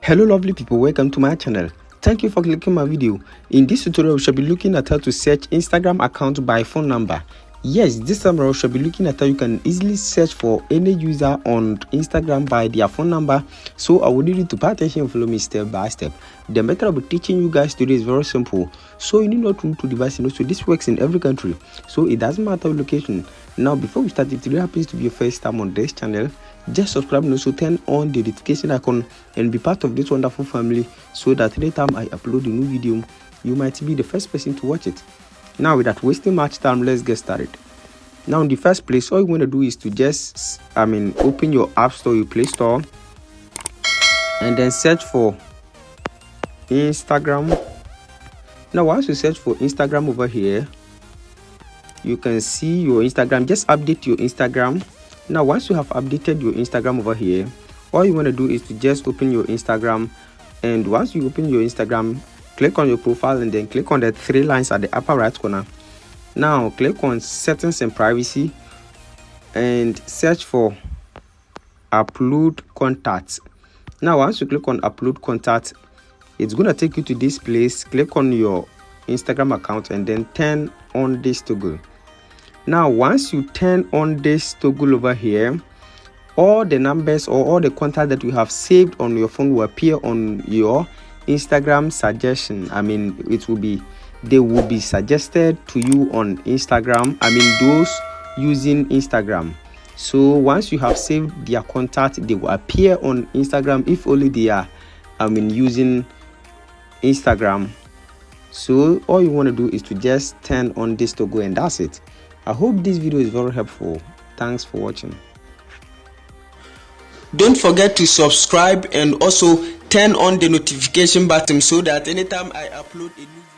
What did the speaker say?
Hello lovely people, welcome to my channel. Thank you for clicking my video. In this tutorial we shall be looking at how to search Instagram account by phone number. Yes, this time we shall be looking at how you can easily search for any user on Instagram by their phone number. So I will need you to pay attention and follow me step by step. The method I'll be teaching you guys today is very simple. So you need not to device, so this works in every country. So it doesn't matter location. Now before we start, if today happens to be your first time on this channel, just subscribe and also turn on the notification icon and be part of this wonderful family so that any time I upload a new video, you might be the first person to watch it. Now without wasting much time, let's get started. Now in the first place, all you want to do is to just open your app store, your Play Store, and then search for Instagram. Now once you search for Instagram over here, you can see your Instagram. Just update your Instagram. Now once you have updated your Instagram over here, all you want to do is to just open your Instagram, and once you open your Instagram, click on your profile and then click on the three lines at the upper right corner. Now click on settings and privacy and search for upload contacts. Now once you click on upload contact, it's gonna take you to this place. Click on your Instagram account and then turn on this toggle. Now once you turn on this toggle over here, all the numbers or all the contacts that you have saved on your phone will appear on your Instagram suggestion. They will be suggested to you on Instagram. Those using Instagram. So once you have saved their contact, they will appear on Instagram if only they are using Instagram. So all you want to do is to just turn on this toggle, and that's it. I hope this video is very helpful. Thanks for watching. Don't forget to subscribe and also turn on the notification button so that anytime I upload a new video